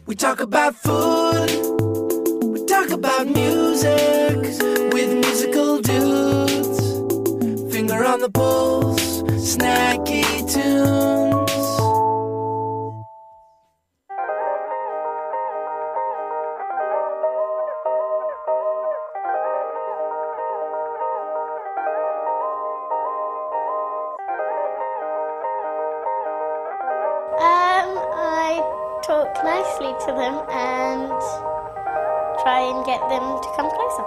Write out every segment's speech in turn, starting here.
We talk about food, we talk about music, with musical dudes. Finger on the pulse, Snacky Tunes. I talk nicely to them and try and get them to come closer.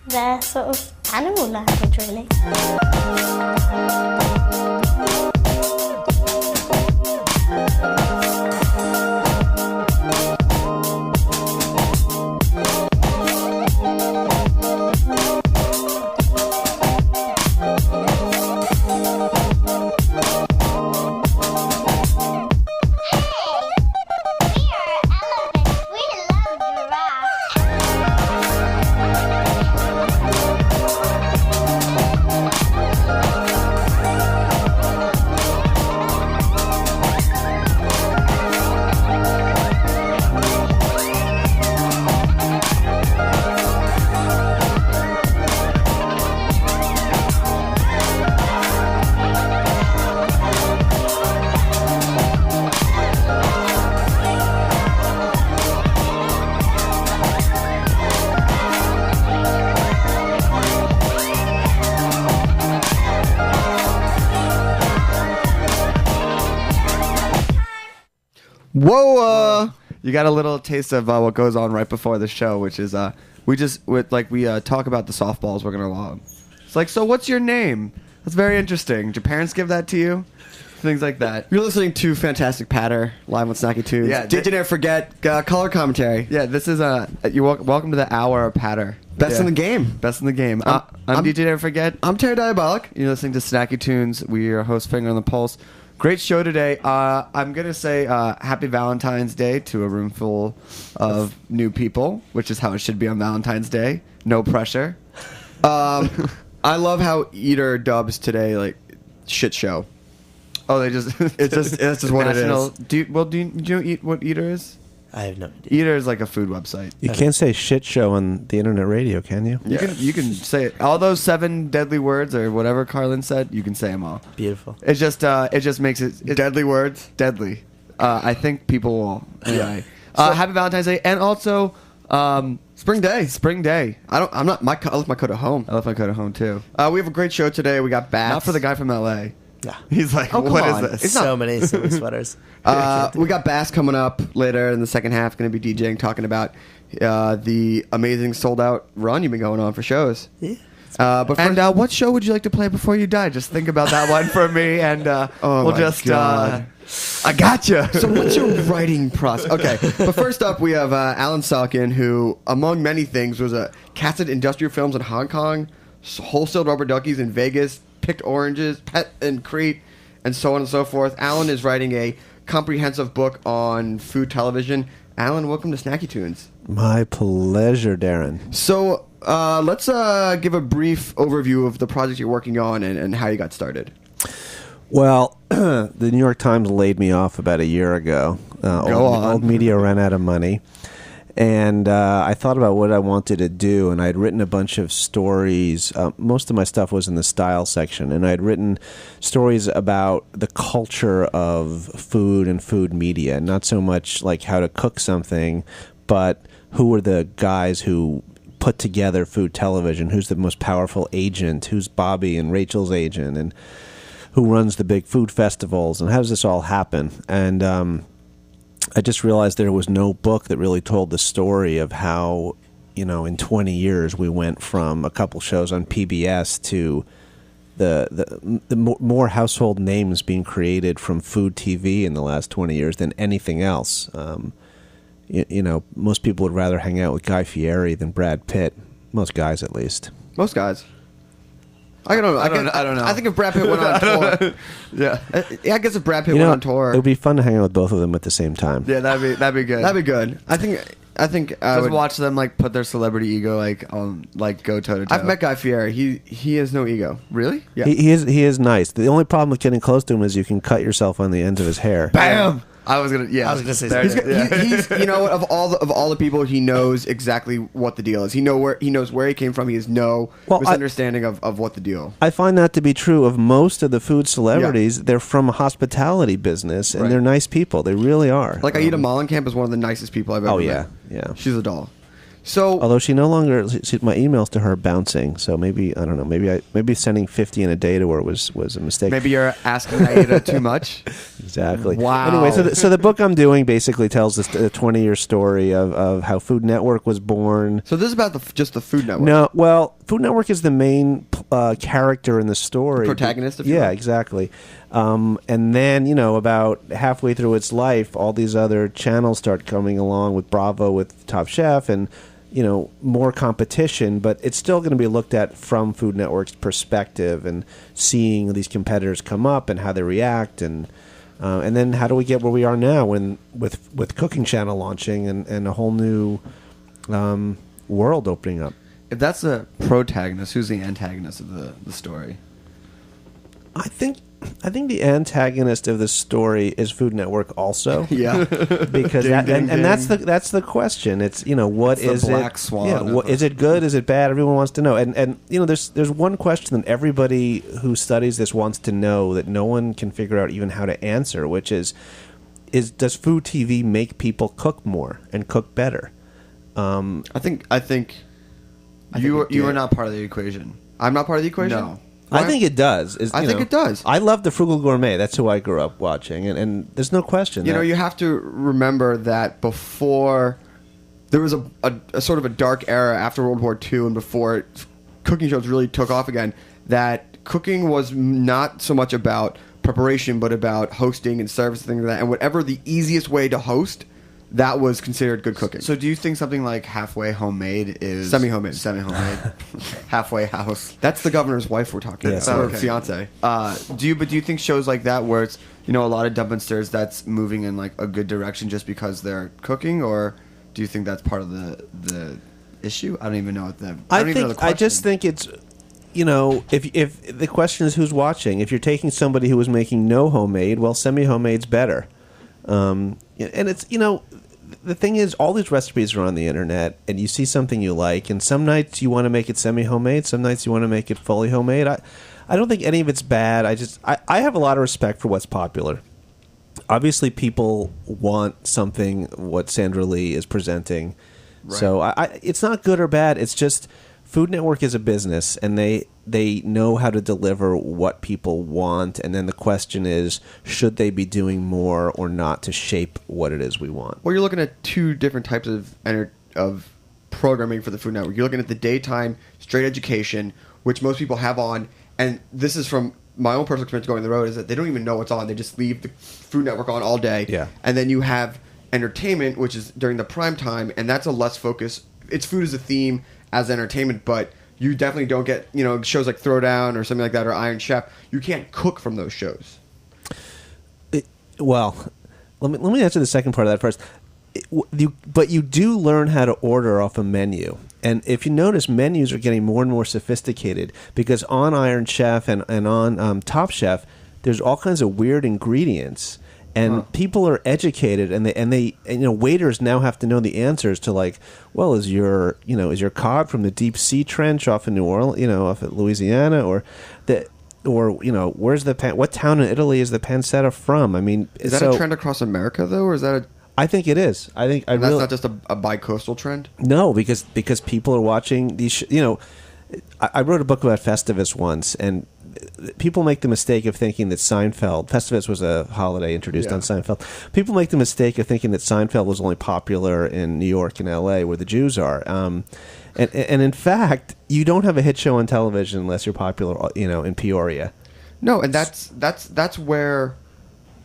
They're sort of animal language, really. Whoa! You got a little taste of what goes on right before the show, which is we talk about the softballs we're gonna log. It's like, so what's your name? That's very interesting. Did your parents give that to you? Things like that. You're listening to Fantastic Patter live with Snacky Tunes. Yeah, Did you never forget color commentary? Yeah, this is welcome to the hour of Patter. Best in the game. Best in the game. I'm DJ Never Forget. I'm Terry Diabolic. You're listening to Snacky Tunes. We are host Finger on the Pulse. Great show today. I'm going to say happy Valentine's Day to a room full of new people, which is how it should be on Valentine's Day. No pressure. I love how Eater dubs today, like, shit show. Oh, they just... It's just what national, it is. do you know what Eater is? I have no idea. Eater is like a food website. You can't say shit show on the internet radio, can you? You can say it. All those 7 deadly words or whatever Carlin said, you can say them all. Beautiful. It just makes it deadly words. Deadly. I think people will. Anyway. Happy Valentine's Day, and also Spring Day. Spring Day. I left my coat at home. I left my coat at home too. We have a great show today. We got bats. Not for the guy from LA. Yeah. He's like, Oh, come what on. is this? It's So many silly sweaters. We got Bass coming up later in the second half. Going to be DJing, talking about the amazing sold out run you've been going on for shows. Yeah. But first, What show would you like to play before you die? Just think about that one for me, and we'll my just God. I gotcha. So what's your writing process? Okay, but first up we have Alan Salkin, who, among many things, was a casted industrial films in Hong Kong, wholesaled rubber duckies in Vegas, picked oranges, pet and crate, and so on and so forth. Alan is writing a comprehensive book on food television. Alan, welcome to Snacky Tunes. My pleasure, Darin. So let's give a brief overview of the project you're working on and how you got started. Well, the New York Times laid me off about a year ago. Old media ran out of money. And I thought about what I wanted to do, and I'd written a bunch of stories. Most of my stuff was in the style section, and I'd written stories about the culture of food and food media, not so much like how to cook something, but who were the guys who put together food television, who's the most powerful agent, who's Bobby and Rachel's agent, and who runs the big food festivals, and how does this all happen? And I just realized there was no book that really told the story of how, in 20 years we went from a couple shows on PBS to the more household names being created from food TV in the last 20 years than anything else. Most people would rather hang out with Guy Fieri than Brad Pitt. Most guys, at least. Most guys. I don't know. I don't know. I think if Brad Pitt went on tour, I guess if Brad Pitt went on tour, it would be fun to hang out with both of them at the same time. Yeah, that'd be good. That'd be good. I think I just would watch them put their celebrity ego on go toe to toe. I've met Guy Fieri. He has no ego. Really? Yeah. He is nice. The only problem with getting close to him is you can cut yourself on the ends of his hair. Bam. I was gonna say he's of all the people, he knows exactly what the deal is. He knows where he came from. He has no misunderstanding of what the deal. I find that to be true of most of the food celebrities. Yeah. They're from a hospitality business, and they're nice people. They really are. Like Aida Mollenkamp is one of the nicest people I've ever met. Yeah. She's a doll. So, although she no longer, my emails to her are bouncing, so maybe I don't know. Maybe sending 50 in a day to her was a mistake. Maybe you're asking Aida too much. Exactly. Wow. Anyway, so the book I'm doing basically tells the 20-year story of how Food Network was born. So this is about just the Food Network. No, well, Food Network is the main character in the story. The protagonist, if you will. Exactly. And then, about halfway through its life, all these other channels start coming along with Bravo, with Top Chef, and more competition, but it's still going to be looked at from Food Network's perspective and seeing these competitors come up and how they react, and then how do we get where we are now with Cooking Channel launching and a whole new world opening up. If that's the protagonist, who's the antagonist of the story? I think the antagonist of the story is Food Network also. Yeah. Because that's the question. It's what is the black it? Swan. Yeah, is it good? Is it bad? Everyone wants to know. And there's one question that everybody who studies this wants to know that no one can figure out even how to answer, which is does food TV make people cook more and cook better? I think you are not part of the equation. I'm not part of the equation? No. I think it does. I think it does. I love The Frugal Gourmet. That's who I grew up watching, and there's no question. You have to remember that before there was a sort of a dark era after World War II, and before cooking shows really took off again, that cooking was not so much about preparation, but about hosting and service and things like that. And whatever the easiest way to host, that was considered good cooking. So do you think something like halfway homemade is... Semi-homemade. Halfway house. That's the governor's wife we're talking about. Or fiance. Do you think shows like that where it's, a lot of dump and stirs, that's moving in a good direction just because they're cooking, or do you think that's part of the issue? I don't even know what the... I just think it's... if the question is who's watching, if you're taking somebody who was making no homemade, well, semi-homemade's better. And it's, the thing is, all these recipes are on the internet, and you see something you like, and some nights you want to make it semi-homemade, some nights you want to make it fully homemade. I don't think any of it's bad. I have a lot of respect for what's popular. Obviously, people want something what Sandra Lee is presenting. Right. So it's not good or bad. It's just Food Network is a business, and they know how to deliver what people want, and then the question is, should they be doing more or not to shape what it is we want? Well, you're looking at two different types of programming for the Food Network. You're looking at the daytime straight education, which most people have on, and this is from my own personal experience going on the road is that they don't even know what's on. They just leave the Food Network on all day. Yeah. And then you have entertainment, which is during the prime time, and that's a less focus. It's food as a theme as entertainment, but you definitely don't get, shows like Throwdown or something like that or Iron Chef. You can't cook from those shows. Well, let me answer the second part of that first. But you do learn how to order off a menu. And if you notice, menus are getting more and more sophisticated because on Iron Chef and on Top Chef, there's all kinds of weird ingredients. And people are educated, and waiters now have to know the answers to, like, well, is your cod from the deep sea trench off in New Orleans, off at Louisiana, or where's what town in Italy is the pancetta from? I mean, is that a trend across America though, or is that I think it is. That's not just a bi-coastal trend? No, because people are watching these. I wrote a book about Festivus once, and people make the mistake of thinking that Festivus was a holiday introduced on Seinfeld. People make the mistake of thinking that Seinfeld was only popular in New York and L.A., where the Jews are. And in fact, you don't have a hit show on television unless you're popular, in Peoria. No, and that's where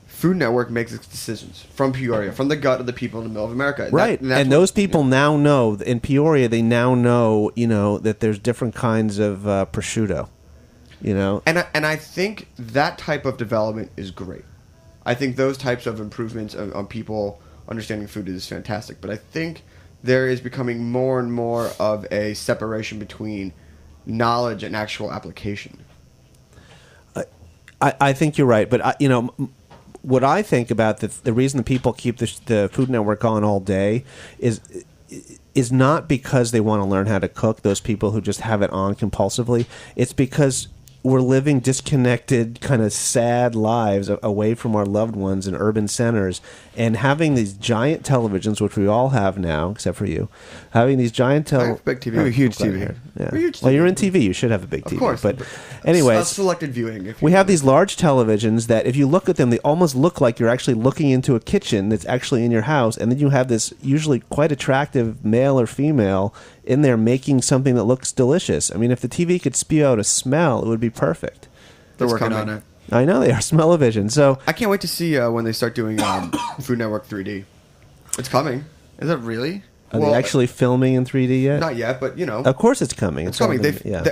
Food Network makes its decisions, from Peoria, from the gut of the people in the middle of America. Right. And those people now know, in Peoria, they now know, that there's different kinds of prosciutto, And I think that type of development is great. I think those types of improvements on people understanding food is fantastic. But I think there is becoming more and more of a separation between knowledge and actual application. I think you're right. But, what I think about the reason that people keep the Food Network on all day is not because they want to learn how to cook, those people who just have it on compulsively. It's because we're living disconnected, kind of sad lives away from our loved ones in urban centers, and having these giant televisions, which we all have now, except for you, having these giant I have a big TV. We have a huge TV here. Yeah. Huge Well, TV. you're in TV. You should have a big TV. Of course. But anyways, selected viewing. we have these large televisions that if you look at them, they almost look like you're actually looking into a kitchen that's actually in your house. And then you have this usually quite attractive male or female in there making something that looks delicious. I mean, if the TV could spew out a smell, it would be perfect. They're working on it. I know they are. Smell-o-vision. So I can't wait to see when they start doing Food Network 3D. It's coming. Is it really? are they actually filming in 3D yet? Not yet, but Of course it's coming. It's coming.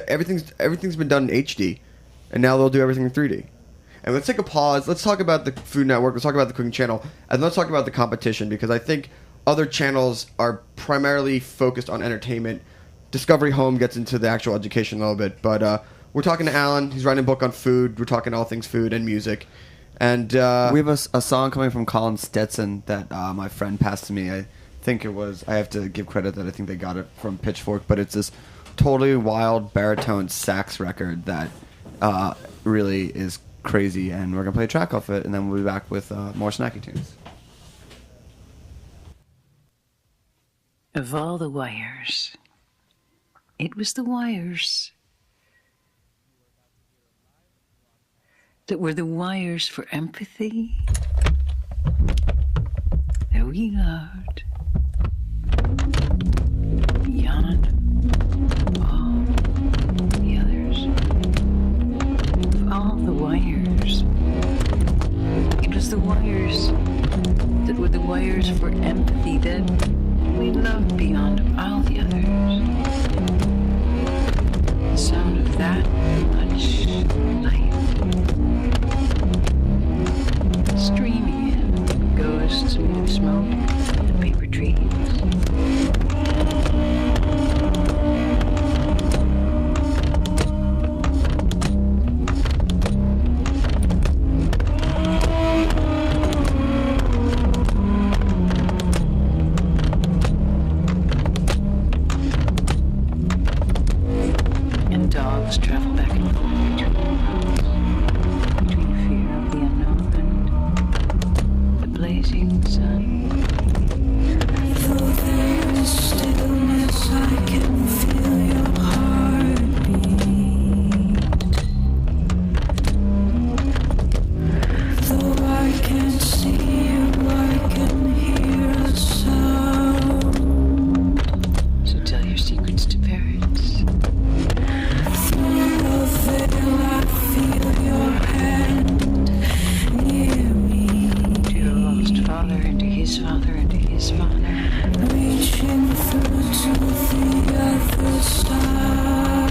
Everything's been done in HD, and now they'll do everything in 3D. And let's take a pause. Let's talk about the Food Network. Let's talk about the Cooking Channel, and let's talk about the competition, because I think other channels are primarily focused on entertainment. Discovery Home gets into the actual education a little bit, but we're talking to Alan. He's writing a book on food. We're talking all things food and music. And we have a song coming from Colin Stetson that my friend passed to me. I think it was, I have to give credit that I think they got it from Pitchfork, but it's this totally wild baritone sax record that really is crazy, and we're going to play a track off it, and then we'll be back with more Snacky Tunes. Of all the wires, it was the wires that were the wires for empathy that we loved beyond all the others. Of all the wires, it was the wires that were the wires for empathy that we loved beyond all the others. The sound of that much light streaming in, ghosts made of smoke and paper trees. And dogs travel back and forth between fear of the unknown and the blazing sun. Though there is stillness, I can feel your heartbeat. Though I can't see you, I can hear a sound. So tell your secrets to parents. Through the veil, I feel your his father and to his father. Reaching through to the other side.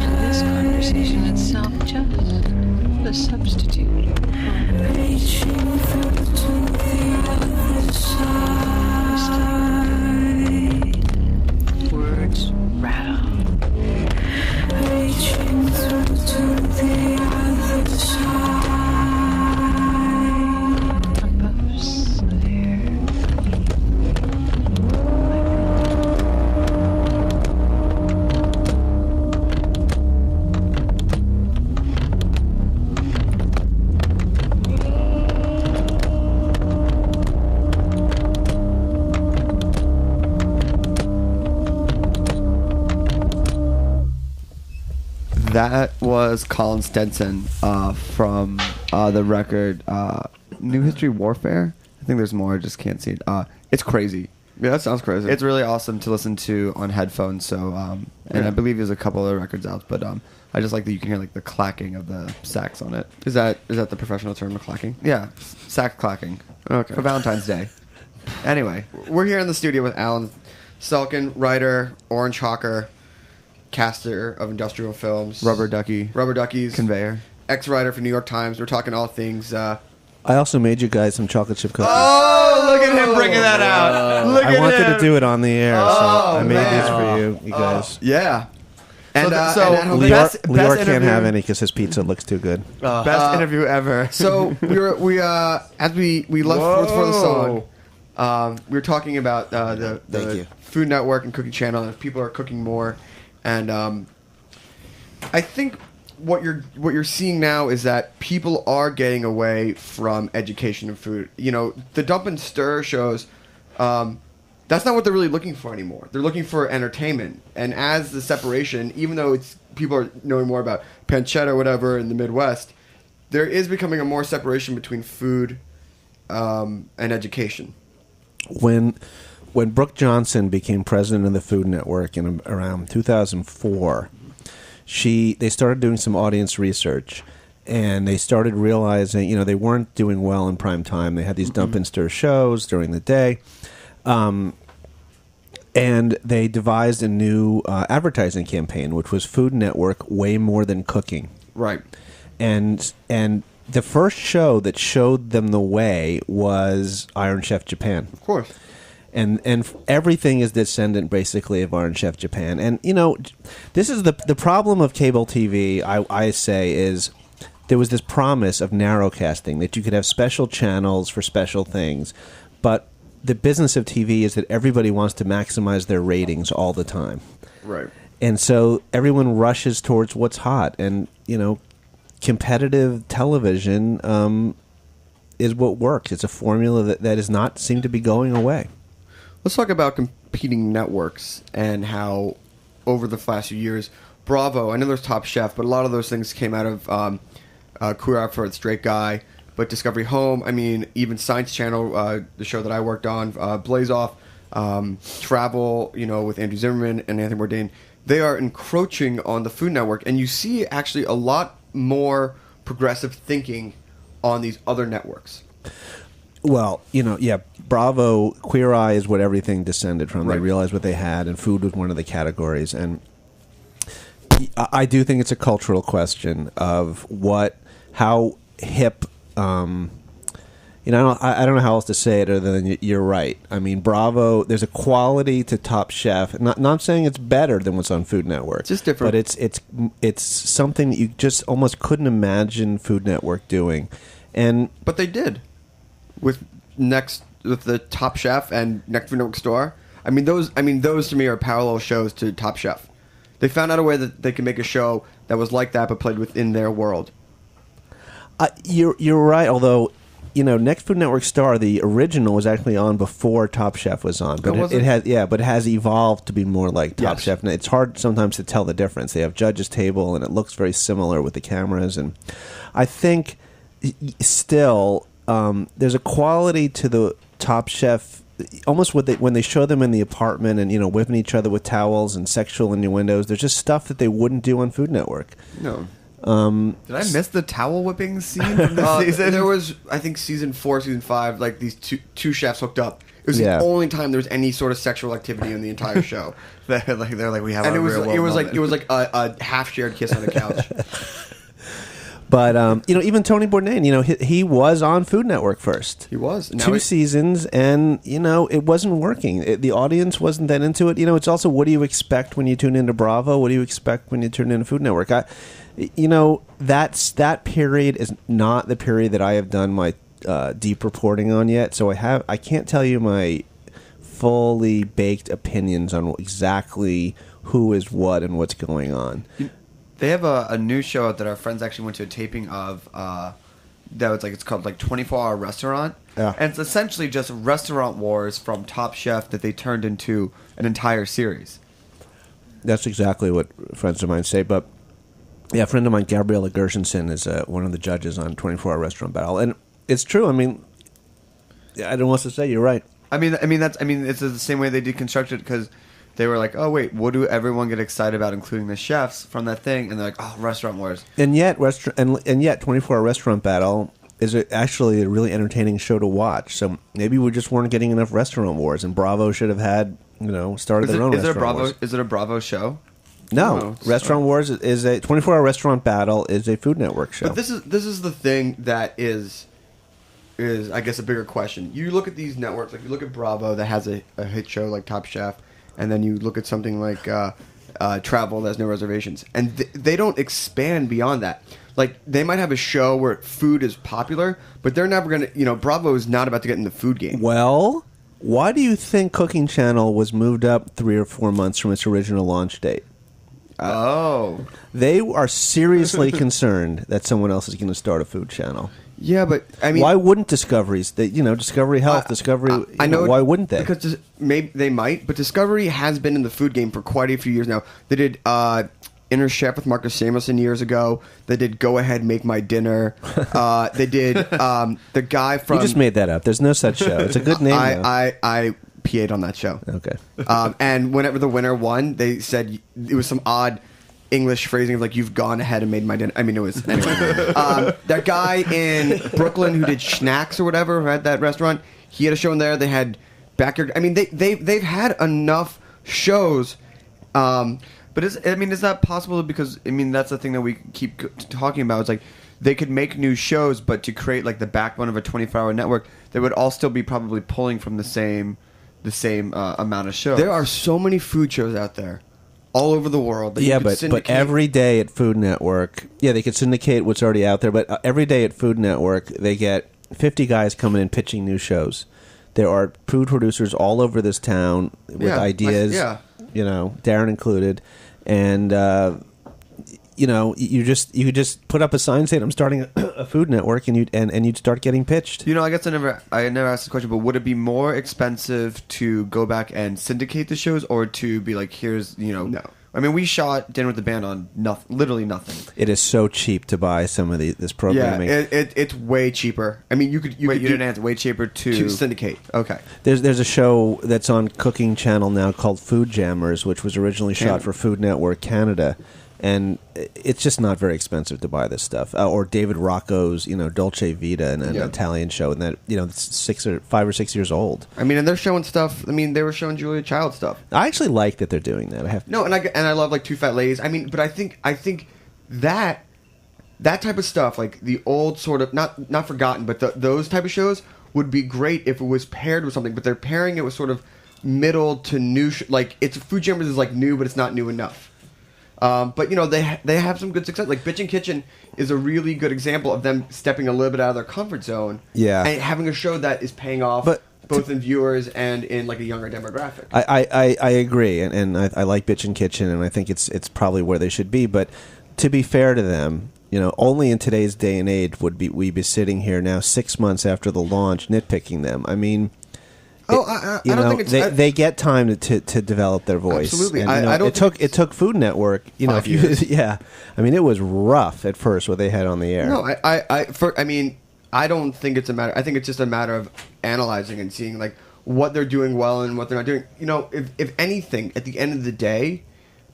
To this conversation itself just a substitute. Reaching through to the other side. Words rattle. Reaching through to the other side. Puffs of air. That was Colin Stenson from the record New History Warfare. I think there's more. I just can't see it. It's crazy. Yeah, that sounds crazy. It's really awesome to listen to on headphones. So, and I believe there's a couple other records out, but I just like that you can hear like the clacking of the sax on it. Is that the professional term of clacking? Yeah, sax clacking. Okay. For Valentine's Day. Anyway, We're here in the studio with Alan Salkin, writer, Orange Hawker, caster of industrial films, Rubber Duckies, Conveyor. ex-writer for New York Times. We're talking all things. I also made you guys some chocolate chip cookies. Oh, look at him bringing that out! Look I at wanted him. to do it on the air, so I made man. these for you guys. Yeah. And So- and Leo- Best- best Leor can't interview- have any because his pizza looks too good. Best interview ever. so as we left for the song, we were talking about Thank the you. Food Network and Cooking Channel, and people are cooking more, and I think what you're seeing now is that people are getting away from education of food. You know, the Dump and Stir shows. That's not what they're really looking for anymore. They're looking for entertainment, and as the separation, even though it's people are knowing more about pancetta or whatever in the Midwest, there is becoming a more separation between food and education. When Brooke Johnson became president of the Food Network in around 2004, they started doing some audience research, and they started realizing, they weren't doing well in prime time. They had these dump and stir shows during the day, and they devised a new advertising campaign, which was Food Network way more than cooking. Right. And the first show that showed them the way was Iron Chef Japan. Of course. And everything is descendant basically of Iron Chef Japan. And this is the problem of cable TV. I say is there was this promise of narrowcasting, that you could have special channels for special things, but the business of TV is that everybody wants to maximize their ratings all the time. Right. And so everyone rushes towards what's hot, and competitive television is what works. It's a formula that does not seem to be going away. Let's talk about competing networks and how, over the last few years, Bravo, I know there's Top Chef, but a lot of those things came out of Queer Eye for the Straight Guy, but Discovery Home, even Science Channel, the show that I worked on, Blaze Off, Travel, with Andrew Zimmerman and Anthony Bourdain, they are encroaching on the Food Network, and you see actually a lot more progressive thinking on these other networks. Well, Bravo, Queer Eye is what everything descended from. Right. They realized what they had, and food was one of the categories. And I do think it's a cultural question of how hip. I don't know how else to say it other than you're right. Bravo. There's a quality to Top Chef. Not saying it's better than what's on Food Network. It's just different. But it's something that you just almost couldn't imagine Food Network doing, But they did with the Top Chef and Next Food Network Store. Those to me are parallel shows to Top Chef. They found out a way that they could make a show that was like that but played within their world. You're right. Although, Next Food Network Star, the original, was actually on before Top Chef was on. But was it it? has, but it has evolved to be more like Top Yes. Chef. And it's hard sometimes to tell the difference. They have Judge's Table, and it looks very similar with the cameras. And I think still there's a quality to the Top Chef. Almost when they show them in the apartment and whipping each other with towels and sexual innuendos. There's just stuff that they wouldn't do on Food Network. No. Did I miss the towel whipping scene from the season? There was, I think, season 4, season 5, like these two chefs hooked up. It was the only time there was any sort of sexual activity in the entire show. they're like we have, and a it was real it was moment. like it was like a half shared kiss on a couch. But even Tony Bourdain, he was on Food Network first. He was 2 seasons, and it wasn't working. The audience wasn't that into it. It's also, what do you expect when you tune into Bravo? What do you expect when you tune into Food Network? That period is not the period that I have done my deep reporting on yet. So I can't tell you my fully baked opinions on exactly who is what and what's going on. They have a new show out that our friends actually went to a taping of. It's called 24-Hour Restaurant. Yeah. And it's essentially just restaurant wars from Top Chef that they turned into an entire series. That's exactly what friends of mine say. But yeah, a friend of mine, Gabriella Gershenson, is one of the judges on 24-Hour Restaurant Battle, and it's true. I mean, I don't know what to say. You're right. I mean, it's the same way they deconstructed it, because they were like, oh wait, what do everyone get excited about, including the chefs from that thing? And they're like, oh, restaurant wars. And yet 24-Hour Restaurant Battle is actually a really entertaining show to watch. So maybe we just weren't getting enough restaurant wars, and Bravo should have had started their own restaurant wars. Is it a Bravo show? No, Restaurant Wars is a 24-Hour Restaurant Battle is a Food Network show. But this is the thing that is I guess a bigger question. You look at these networks, like you look at Bravo that has a hit show like Top Chef, and then you look at something like Travel that has no reservations, and they don't expand beyond that. Like, they might have a show where food is popular, but they're never going to, Bravo is not about to get in the food game. Well, why do you think Cooking Channel was moved up 3 or 4 months from its original launch date? They are seriously concerned that someone else is going to start a food channel. Yeah, but I mean, why wouldn't Discovery's? Discovery Health, Discovery. I know. Why wouldn't they? Because maybe they might, but Discovery has been in the food game for quite a few years now. They did Inner Chef with Marcus Samuelsson years ago. They did Go Ahead, Make My Dinner. They did the guy from. You just made that up. There's no such show. It's a good name. I PA'd on that show. Okay. And whenever the winner won, they said it was some odd English phrasing of like, you've gone ahead and made my dinner. I mean, it was anyway. That guy in Brooklyn who did Schnacks or whatever, who had that restaurant, he had a show in there. They had Backyard. I mean, they've had enough shows. But is that possible? Because that's the thing that we keep talking about. It's like they could make new shows, but to create like the backbone of a 24-hour network, they would all still be probably pulling from the same amount of shows. There are so many food shows out there, all over the world. That you could but every day at Food Network, they could syndicate what's already out there. But every day at Food Network, they get 50 guys coming in pitching new shows. There are food producers all over this town with ideas. Darin included, and you just put up a sign saying, "I'm starting a Food Network," and you'd start getting pitched. I guess I never asked this question, but would it be more expensive to go back and syndicate the shows, or to be like, here's No. I mean, we shot Dinner with the Band on literally nothing. It is so cheap to buy some of this programming. Yeah, it's way cheaper. I mean, you didn't answer. Way cheaper to syndicate. Okay. There's a show that's on Cooking Channel now called Food Jammers, which was originally shot for Food Network Canada, and it's just not very expensive to buy this stuff. Or David Rocco's, Dolce Vita, an Italian show, and that it's 5 or 6 years old. I mean, and they're showing stuff. I mean, they were showing Julia Child stuff. I actually like that they're doing that. And I love like Two Fat Ladies. I mean, but I think that type of stuff, like the old sort of not forgotten, but those type of shows would be great if it was paired with something. But they're pairing it with sort of middle to new. Like it's Food Jammers is like new, but it's not new enough. But they have some good success. Like Bitchin' Kitchen is a really good example of them stepping a little bit out of their comfort zone. Yeah. And having a show that is paying off both in viewers and in like a younger demographic. I agree, and I like Bitchin' Kitchen, and I think it's probably where they should be. But to be fair to them, only in today's day and age would we be sitting here now 6 months after the launch nitpicking them. I mean. I don't think it's... They get time to develop their voice. Absolutely. And, it took Food Network, 5 years. Yeah. I mean, it was rough at first what they had on the air. No, I don't think it's a matter... I think it's just a matter of analyzing and seeing, like, what they're doing well and what they're not doing. If anything, at the end of the day,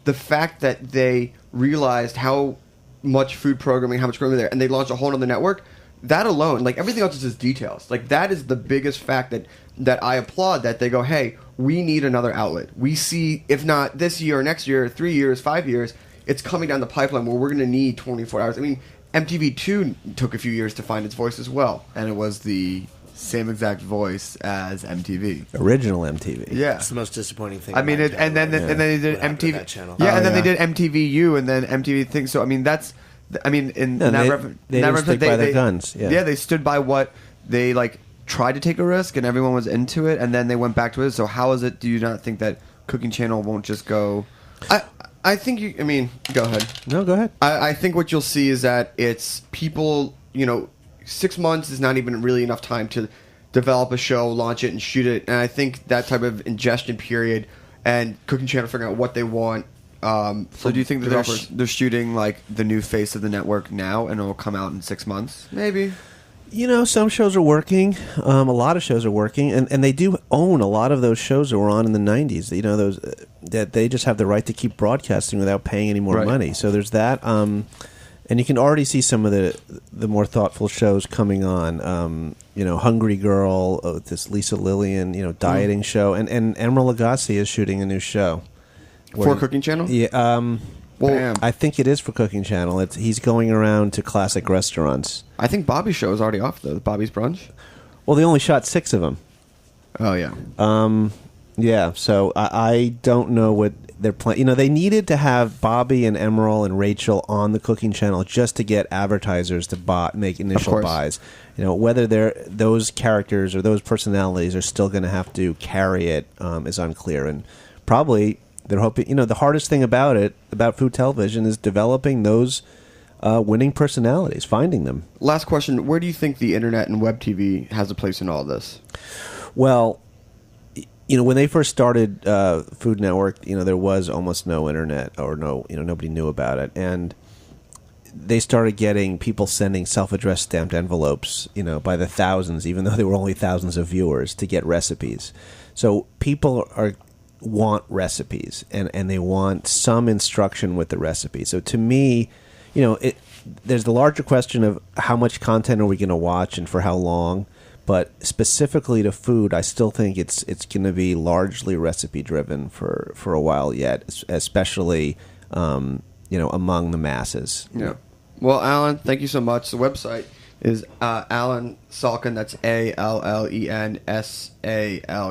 the fact that they realized how much food programming, how much programming there, and they launched a whole other network. That alone, like everything else is just details. Like that is the biggest fact that I applaud, that they go, hey, we need another outlet. We see, if not this year, next year, 3 years, 5 years, it's coming down the pipeline where we're going to need 24 hours. I mean, MTV2 took a few years to find its voice as well. And it was the same exact voice as MTV. Original MTV. Yeah. It's the most disappointing thing. I mean, about and then Canada. and then they did What happened to MTV. that channel? Yeah, Oh, and then yeah. they did MTVU and then MTV things. So I mean, that's. I mean, in No, that they- refer- they that didn't refer- stick by their guns, yeah. they stood by what they like. Tried to take a risk, and everyone was into it, and then they went back to it. So how is it? Do you not think that Cooking Channel won't just go? I think you. I mean, go ahead. No, go ahead. I think what you'll see is that it's people. 6 months is not even really enough time to develop a show, launch it, and shoot it. And I think that type of ingestion period and Cooking Channel figuring out what they want. So do you think that they're shooting like the new face of the network now, and it'll come out in 6 months? Maybe. Some shows are working. A lot of shows are working, and they do own a lot of those shows that were on in the '90s. Those that they just have the right to keep broadcasting without paying any more Right. money. So there's that. And you can already see some of the more thoughtful shows coming on. Hungry Girl, this Lisa Lillian, dieting show, and Emeril Lagasse is shooting a new show For Cooking Channel? Yeah. Well, Bam. I think it is for Cooking Channel. He's going around to classic restaurants. I think Bobby's show is already off, though. Bobby's Brunch? Well, they only shot 6 of them. Oh, yeah. Yeah, so I don't know what they're planning. They needed to have Bobby and Emeril and Rachel on the Cooking Channel just to get advertisers to make initial course. buys. Whether those characters or those personalities are still going to have to carry it is unclear. And probably they're hoping. The hardest thing about food television is developing those winning personalities, finding them. Last question. Where do you think the internet and web TV has a place in all this? Well, when they first started Food Network, there was almost no internet, or nobody knew about it, and they started getting people sending self-addressed stamped envelopes, by the thousands, even though there were only thousands of viewers, to get recipes. So people want recipes, and they want some instruction with the recipe. So to me, there's the larger question of how much content are we going to watch and for how long. But specifically to food, I still think it's going to be largely recipe driven for a while yet, especially among the masses. Yeah. Well, Alan, thank you so much. The website is Alan Salkin. That's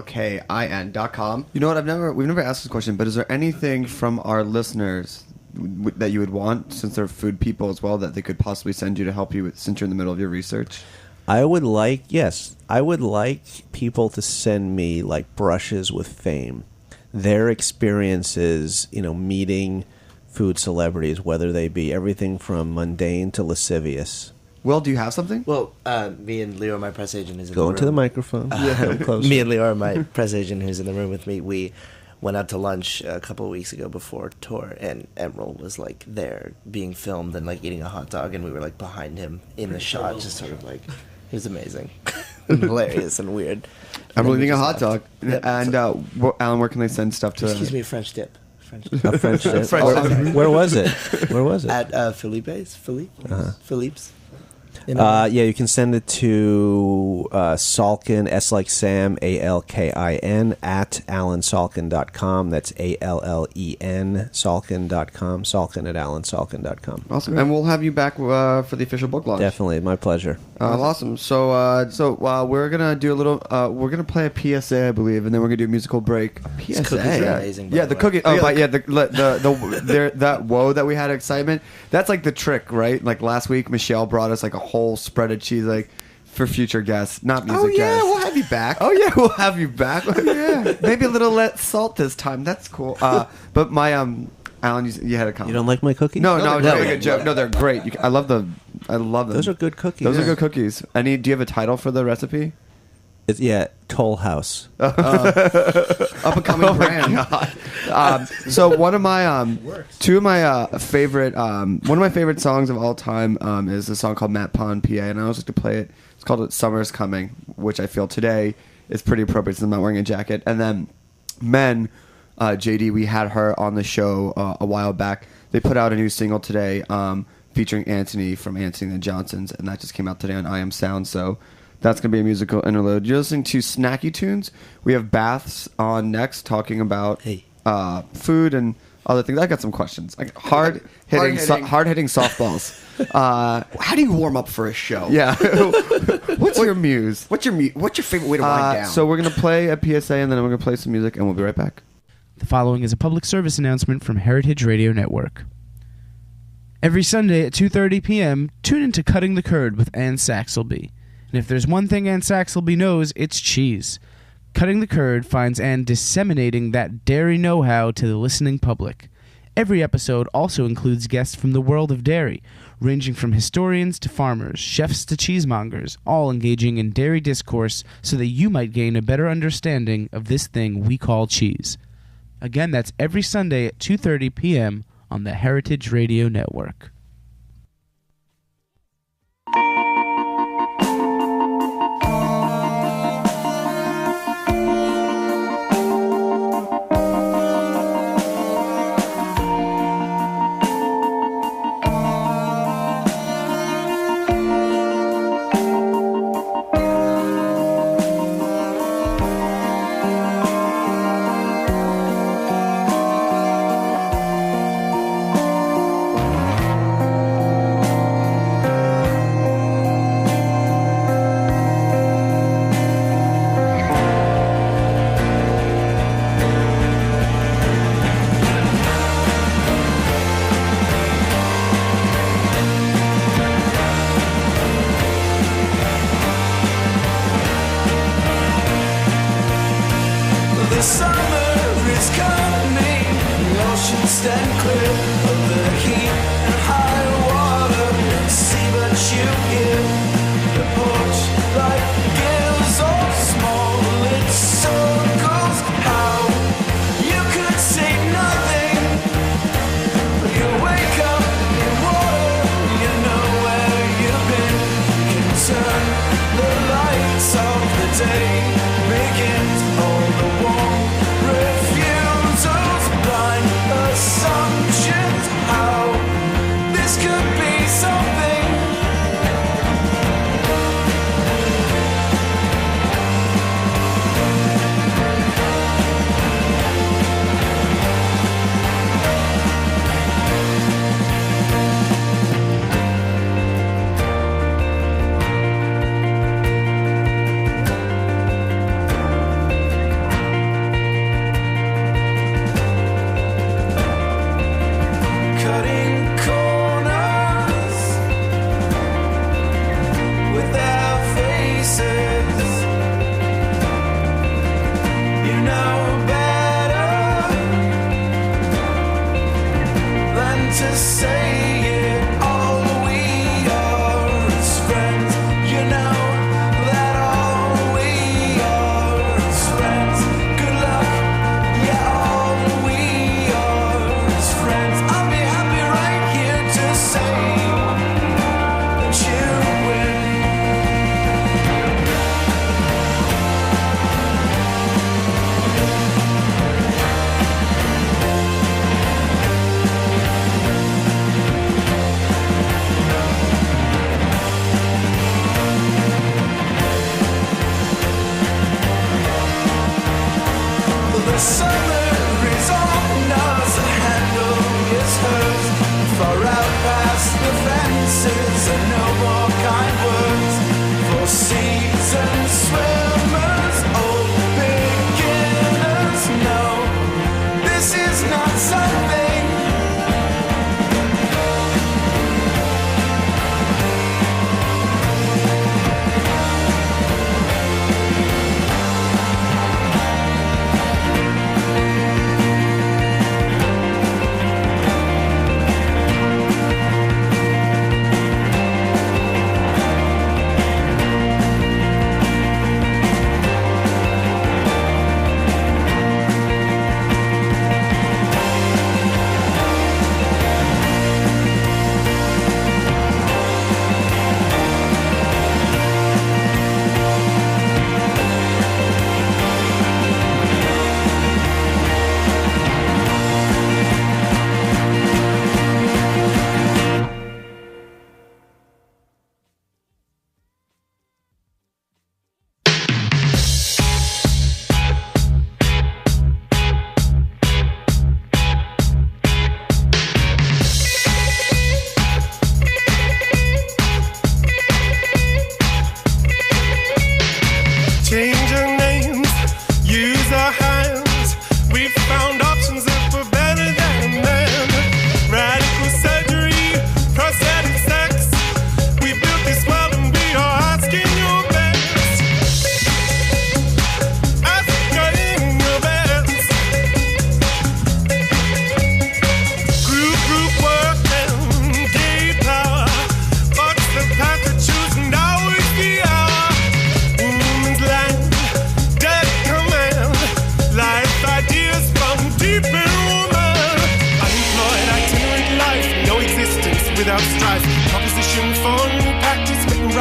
ALLENSALKIN.com. You know what? We've never asked this question, but is there anything from our listeners that you would want, since they're food people as well, that they could possibly send you to help you since you're in the middle of your research? I would like people to send me like brushes with fame, their experiences, meeting food celebrities, whether they be everything from mundane to lascivious. Will, do you have something? Well, me and Leo, my press agent, is in Go the room. into the microphone. Come closer. Me and Leo, my press agent, who's in the room with me, we went out to lunch a couple of weeks ago before tour, and Emeril was like there being filmed and like eating a hot dog, and we were like behind him in the shot, just sort of like, it was amazing, and hilarious and weird. I'm And then we eating a just hot left. dog. Yep. And Alan, where can they send stuff to? Excuse me, French dip. A French dip. French dip. Where was it? Where was it? At Philippe's. Philippe's. Yeah, you can send it to Salkin, S like Sam, ALKIN, at alansalkin.com. That's ALLEN, Salkin.com. Salkin at alansalkin.com. Awesome. And we'll have you back for the official book launch. Definitely, my pleasure. Awesome. So, we're gonna do a little. We're gonna play a PSA, I believe, and then we're gonna do a musical break. PSA. Cookies are Yeah, amazing, by yeah. the The way. cookie. Oh, but yeah, that whoa that we had excitement. That's like the trick, right? Like last week, Michelle brought us like a whole spread of cheese, like for future guests, not music oh yeah, guests. we'll have you back. Oh yeah, we'll have you back. Yeah, maybe a little less salt this time. That's cool. But my Alan, you had a comment. You don't like my cookies? No, No, they're they're a good joke. No, they're great. I love them. Those are good cookies. Those are good cookies. Do you have a title for the recipe? It's Toll House. Up and coming brand. So one of my favorite one of my favorite songs of all time is a song called Matt Pond PA, and I always like to play it. It's called Summer's Coming, which I feel today is pretty appropriate since I'm not wearing a jacket. And then Men, JD, we had her on the show a while back. They put out a new single today. featuring Anthony from Anthony and the Johnsons, and that just came out today on I Am Sound. So that's going to be a musical interlude. You're listening to Snacky Tunes. We have Baths on next, talking about food and other things. I got some questions. Like hard hitting softballs. How do you warm up for a show? Yeah. What's your muse? What's your favorite way to wind down? So we're going to play a PSA, and then we're going to play some music, and we'll be right back. The following is a public service announcement from Heritage Radio Network. Every Sunday at 2:30 p.m., tune into Cutting the Curd with Ann Saxelby. And if there's one thing Ann Saxelby knows, it's cheese. Cutting the Curd finds Ann disseminating that dairy know-how to the listening public. Every episode also includes guests from the world of dairy, ranging from historians to farmers, chefs to cheesemongers, all engaging in dairy discourse so that you might gain a better understanding of this thing we call cheese. Again, that's every Sunday at 2:30 p.m. on the Heritage Radio Network.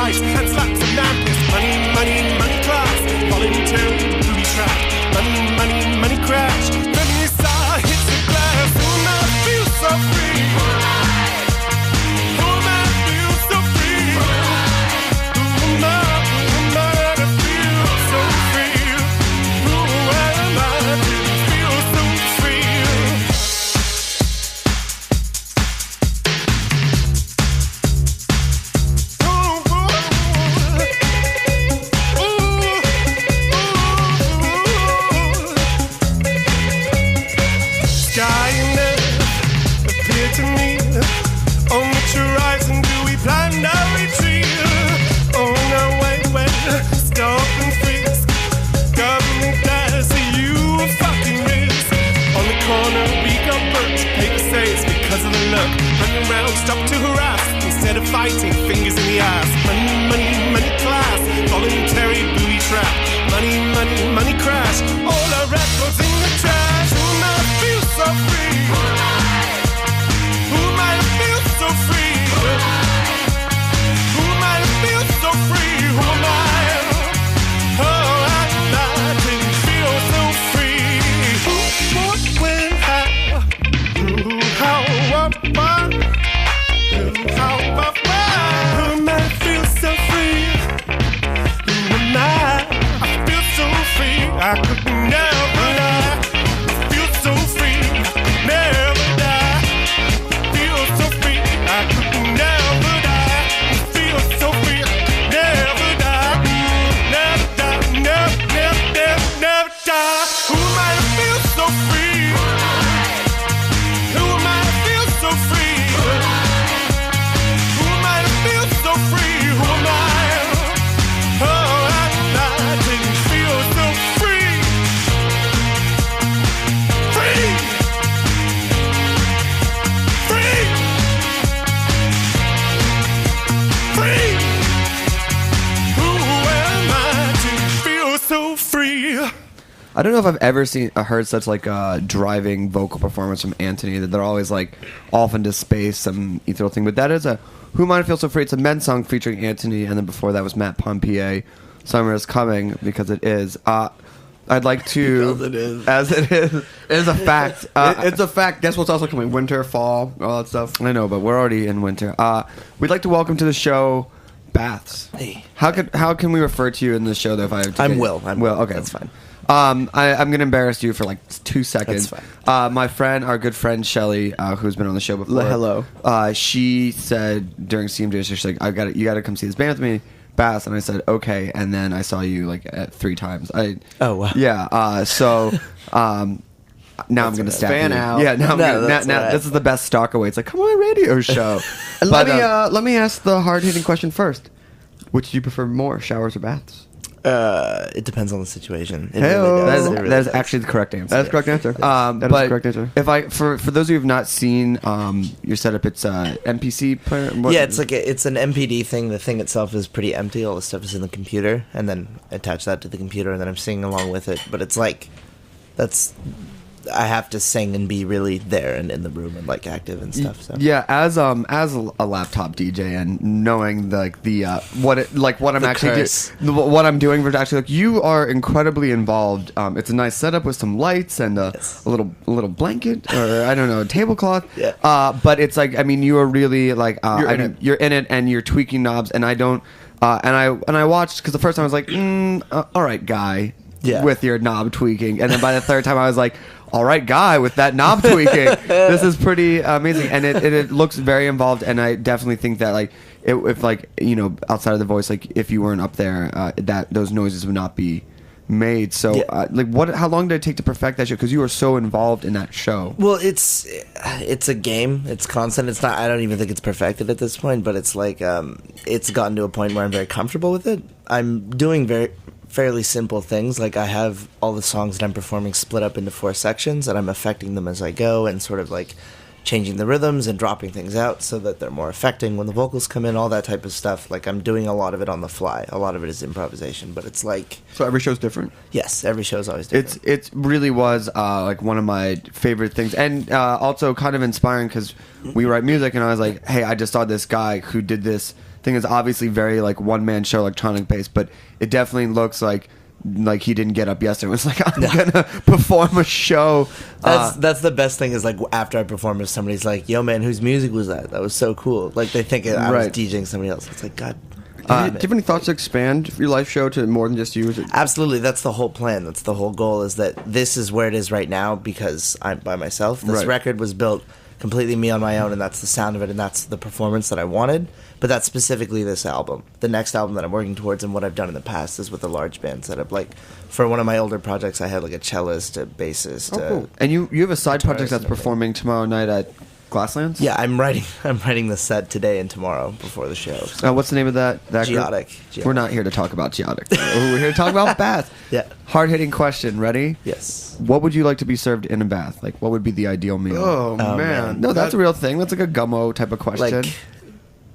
rice and slaps and nappers. Money, money, money class, voluntary booby trap. Money, money, money crash. Vanessa hits the glass. Who am I feel so free? Who am I feel so free? Who am I to feel so free? Who am I to feel so free? Sky and earth appear to me. On which horizon do we plan our retreat? On our way, stop and frisk. Government dies, so you fucking risk. On the corner we got perched, paper saves because of the look. Running around, stop to harass. Instead of fighting, fingers in the ass. Money, money, money class, voluntary booby trap. Money, money, money crash. All our records in the trash. Who am I to feel so free? Who am I to feel so free? Who am I to feel so free? Who am I? Oh, I didn't feel so free. Who, what, when, how? Who, how, what, why? Who, how, what, why? Who am I to feel so free? Who am I? I feel so free. I could never lie. I feel so free. Never die. Feel so free. I could never die. I feel so free. Never die. Never die. Never, never, never, never die. Who am I to feel so free? Who am I to feel so free? Who am I to feel so free? Who am I? Oh, I didn't feel so free. Free. Free. Free. Who am I to feel so free? I don't know if I've ever heard such like a driving vocal performance from Anthony, that they're always like off into space, some ethereal thing. But that is a Who Am I to Feel So Free? It's a men's song featuring Anthony, and then before that was Matt Pompier. Summer is coming because it is. I'd like to, as it is a fact. It's a fact. Guess what's also coming? Winter, fall, all that stuff. I know, but we're already in winter. We'd like to welcome to the show Baths. Hey. How can we refer to you in the show? Though, if I have to I'm Will. Will. Okay, That's fine. I'm going to embarrass you for like 2 seconds. That's fine. My friend, our good friend Shelly, who's been on the show before. Hello. She said during CMJ, she's like, you got to come see this band with me, Bass. And I said, okay. And then I saw you like 3 times. Oh, wow. Yeah. So now I'm going to stab Fan you. out. Yeah. Now, No, now that's all right. this is the best stalker way. It's like, come on, radio show. Let me ask the hard hitting question first. Which do you prefer more, showers or baths? It depends on the situation. It Hey-o. really does. It really That is does. actually the correct answer. That's the correct answer. That is the But correct answer. if I for those of you who have not seen your setup, it's MPC player. Yeah, it's like it's an MPD thing. The thing itself is pretty empty. All the stuff is in the computer, and then attach that to the computer, and then I'm singing along with it. But it's like I have to sing and be really there and in the room and like active and stuff. So Yeah, as a laptop DJ and knowing what I'm actually curse. what I'm doing for actually, like, you are incredibly involved. It's a nice setup with some lights and a little blanket, or I don't know, a tablecloth. Yeah. But it's like, I mean, you are really like You're in it. and you're tweaking knobs, and I don't and I watched, because the first time I was like, all right, guy. Yeah. With your knob tweaking, and then by the third time I was like, all right, guy, with that knob tweaking, this is pretty amazing, and it looks very involved, and I definitely think that like if like, you know, outside of the voice, like if you weren't up there, that those noises would not be made. So how long did it take to perfect that show, because you were so involved in that show? Well, it's a game. It's constant. It's not. I don't even think it's perfected at this point. But it's like it's gotten to a point where I'm very comfortable with it. I'm doing fairly simple things. Like I have all the songs that I'm performing split up into 4 sections, and I'm affecting them as I go, and sort of like changing the rhythms and dropping things out so that they're more affecting when the vocals come in, all that type of stuff. Like I'm doing a lot of it on the fly. A lot of it is improvisation, but it's like, So every show's different. yes, every show's always different. It really was like one of my favorite things, and also kind of inspiring, because we write music, and I was like, hey, I just saw this guy who did this thing is obviously very like one man show, electronic based, but it definitely looks like he didn't get up yesterday. It was like, I'm gonna perform a show. That's the best thing is like after I perform, if somebody's like, "Yo, man, whose music was that? That was so cool." Like they think I was DJing somebody else. It's like, God. Do you have any thoughts to expand your live show to more than just you? Absolutely, that's the whole plan. That's the whole goal. Is that this is where it is right now because I'm by myself. This record was built completely me on my own, and that's the sound of it, and that's the performance that I wanted. But that's specifically this album. The next album that I'm working towards, and what I've done in the past, is with a large band setup. Like for one of my older projects, I had like a cellist, a bassist. Cool. And you have a side project that's performing tomorrow night at Glasslands? Yeah, I'm writing the set today and tomorrow before the show. So. What's the name of that Geotic. We're not here to talk about Geotic. We're here to talk about bath. Yeah. Hard-hitting question. Ready? Yes. What would you like to be served in a bath? Like, what would be the ideal meal? Oh man. No, that's a real thing. That's like a gummo type of question. Like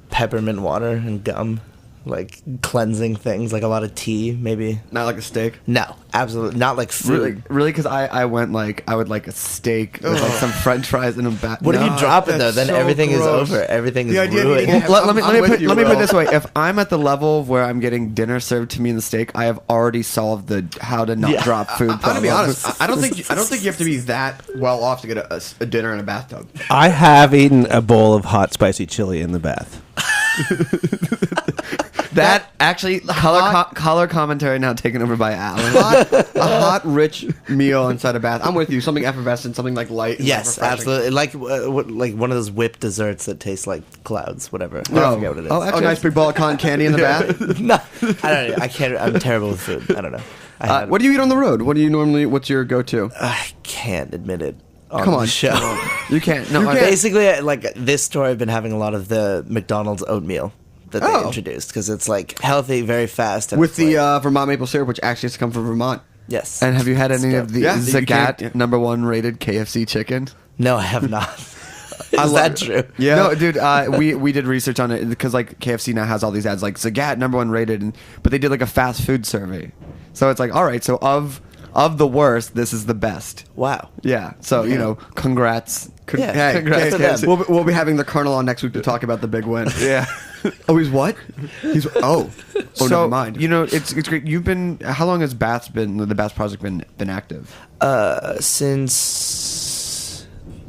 peppermint water and gum. Like cleansing things, like a lot of tea, maybe. Not like a steak? No, absolutely not like food. Really? Because I went like I would like a steak with like some French fries and a bat. What if you drop it though? Then so everything gross. is over. Everything is idea ruined. Well, let me put it this way: way. if I'm at the level where I'm getting dinner served to me in the steak, I have already solved the how to not drop food. I'm gonna be honest. I don't think you have to be that well off to get a dinner in a bathtub. I have eaten a bowl of hot spicy chili in the bath. That actually color commentary now taken over by Alan. A hot, rich meal inside a bath. I'm with you. Something effervescent, something like light. And Yes, refreshing. absolutely. Like one of those whipped desserts that taste like clouds. Whatever. I forget what it is. actually, A nice big ball of cotton candy in the bath. No, I don't know. I can't. I'm terrible with food. I don't know. What do you eat on the road? What do you normally? What's your go-to? I can't admit it. Come on, the show. You can't. No, Basically, like this store, I've been having a lot of the McDonald's oatmeal that they introduced because it's like healthy, very fast, and With it's the like, Vermont maple syrup, which actually has to come from Vermont. yes. And have you had any of the Yeah, you Zagat can't- #1 rated KFC chicken? No, I have not. Is that true? Yeah. No, dude. We did research on it because like KFC now has all these ads like Zagat #1 rated, but they did like a fast food survey. So it's like, all right, so of the worst, this is the best. Wow. Yeah. So congrats. Yeah. Hey, Congrats, okay, KFC. we'll be having the Colonel on next week to talk about the big win. Yeah. Oh, he's what? He's So never mind. it's great. You've been. How long has the Baths project been active? Since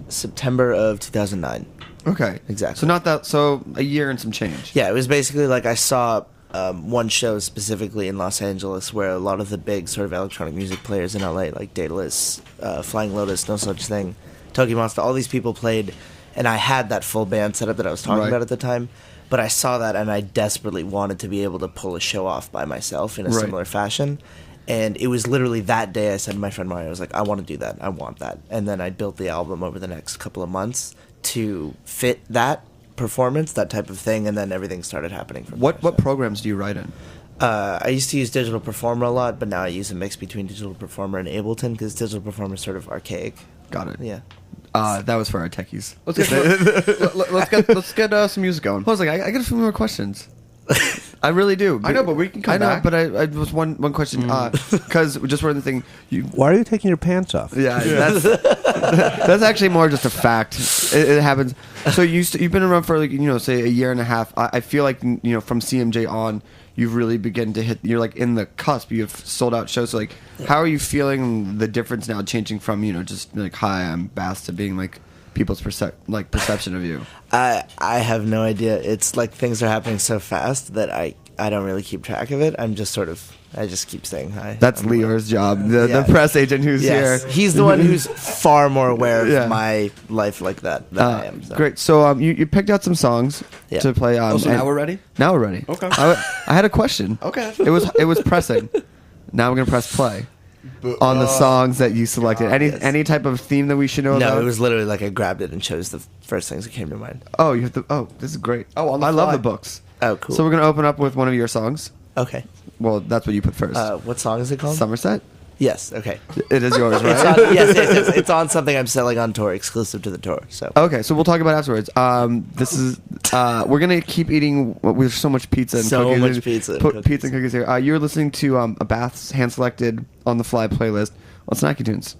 September of 2009. Okay. Exactly. So not that. So a year and some change. Yeah, it was basically like I saw one show specifically in Los Angeles where a lot of the big sort of electronic music players in LA, like Daedalus, Flying Lotus, No Such Thing, Toki Monster, all these people played, and I had that full band setup that I was talking about at the time. But I saw that, and I desperately wanted to be able to pull a show off by myself in a similar fashion. And it was literally that day I said to my friend Mario, I was like, I want to do that. I want that. And then I built the album over the next couple of months to fit that performance, that type of thing, and then everything started happening from there. What programs do you write in? I used to use Digital Performer a lot, but now I use a mix between Digital Performer and Ableton because Digital Performer is sort of archaic. Got it. Yeah. That was for our techies. Let's get some music going. I was like, I got a few more questions. I really do. I know, but we can come back. But I was one question because just one thing. Why are you taking your pants off? Yeah, that's actually more just a fact. It happens. So you've been around for like say a year and a half. I feel like from CMJ on, you've really begun to hit. You're like in the cusp. You've sold out shows. So like, how are you feeling the difference now, changing from just like hi, I'm Bass to being like people's perception of you? I have no idea. It's like things are happening so fast that I don't really keep track of it. I'm just I just keep saying hi. That's Lior's job, the press agent who's here. He's the one who's far more aware of my life like that than I am. So. Great. So you picked out some songs to play. So now we're ready? Now we're ready. Okay. I had a question. Okay. It was pressing. Now we're gonna press play on the songs that you selected. Any type of theme that we should know about? No, it was literally like I grabbed it and chose the first things that came to mind. Oh, you have to. Oh, this is great. Oh, on the I love fly. the books. Oh, cool. So we're gonna open up with one of your songs. Okay. Well, that's what you put first. What song is it called? Somerset. Yes. Okay. It is yours, right? It's on, yes, it's on something I'm selling on tour, exclusive to the tour. So. Okay, so we'll talk about it afterwards. This is we're gonna keep eating. There's so much pizza and So cookies. much pizza and Put cookies. pizza and cookies here. You're listening to a Bath's hand selected on the fly playlist on Snacky Tunes.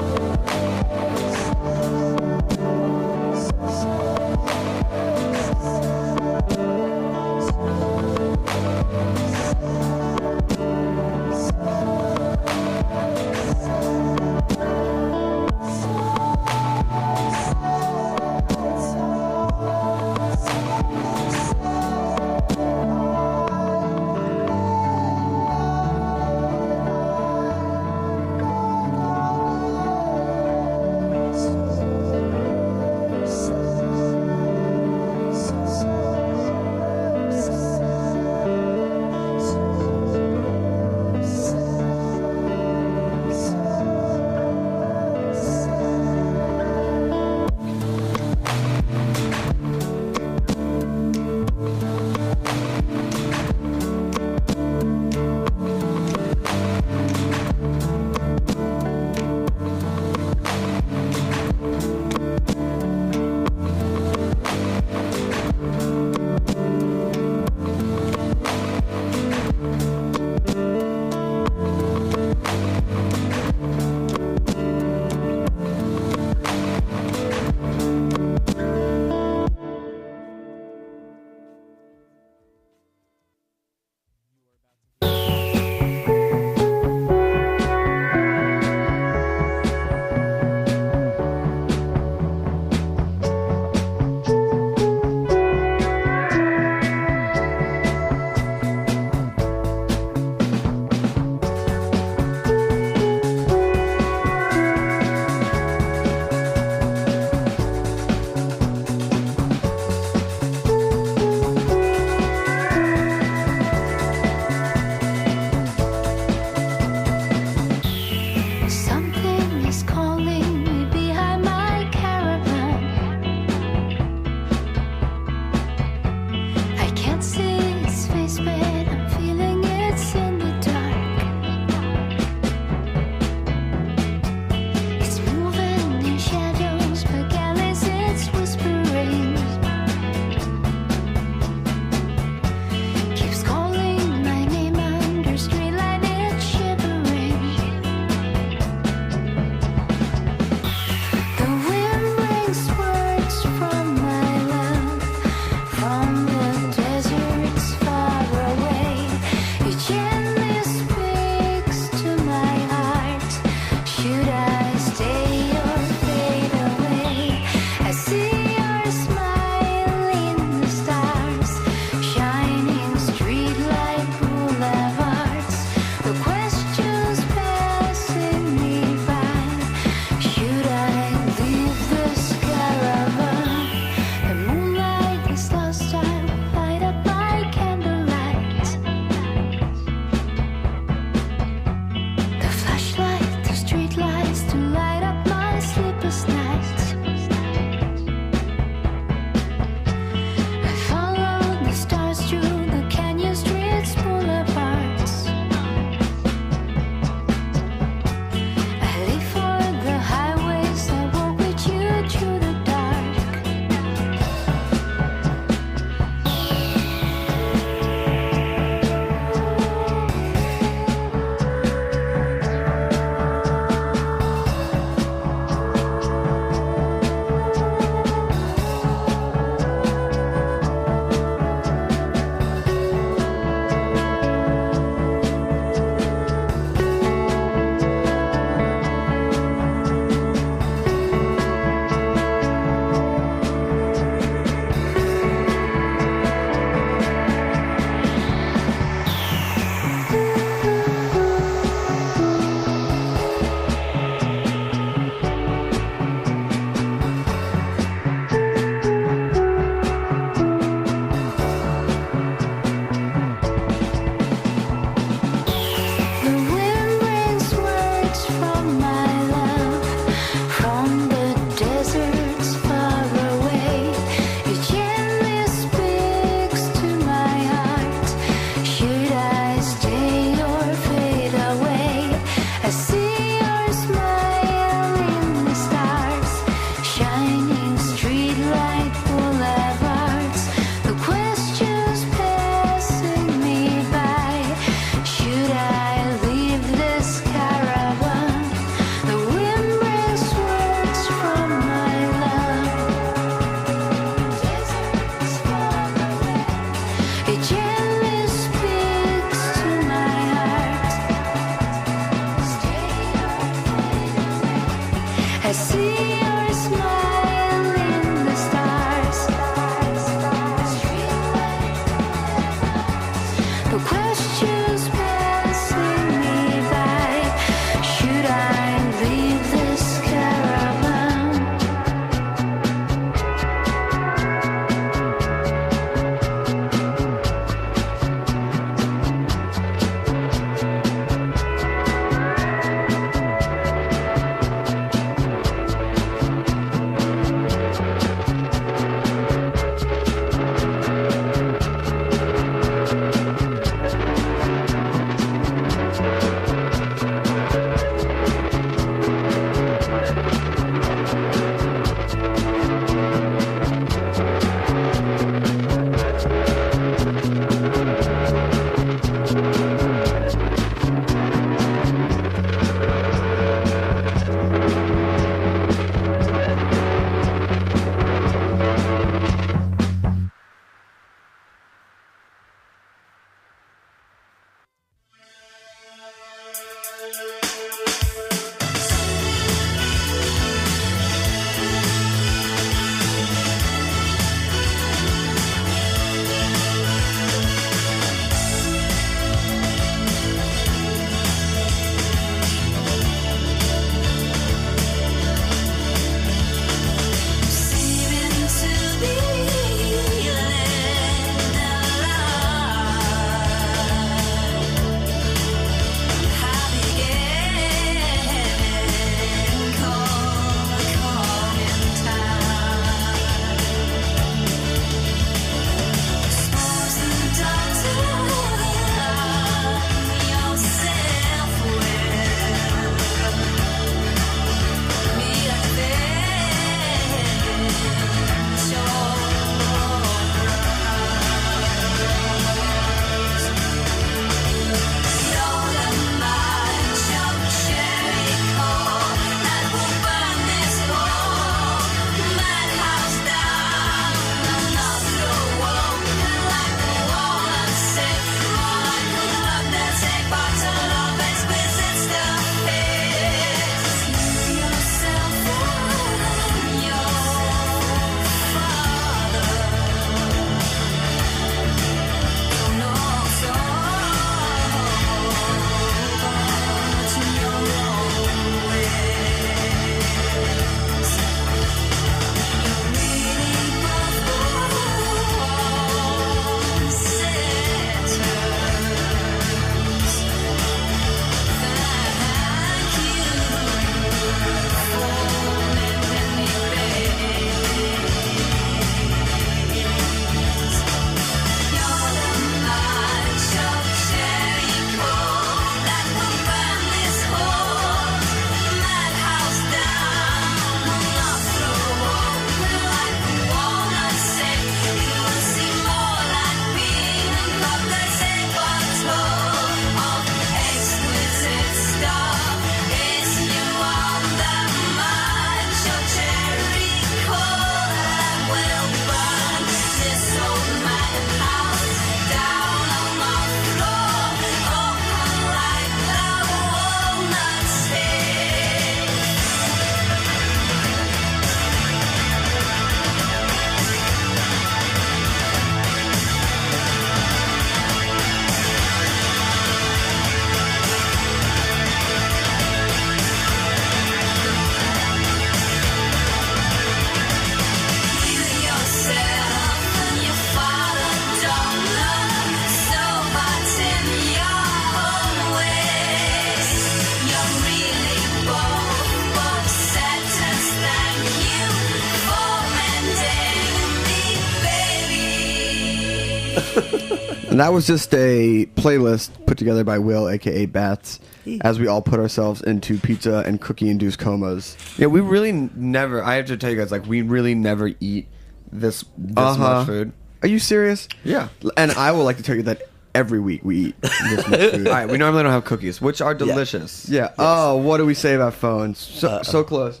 And that was just a playlist put together by Will, aka Bats, as we all put ourselves into pizza and cookie-induced comas. Yeah, we really never. I have to tell you guys, like, we really never eat this much food. Are you serious? Yeah. And I would like to tell you that every week we eat this much food. All right, we normally don't have cookies, which are delicious. Yeah. Yes. Oh, what do we say about phones? So close.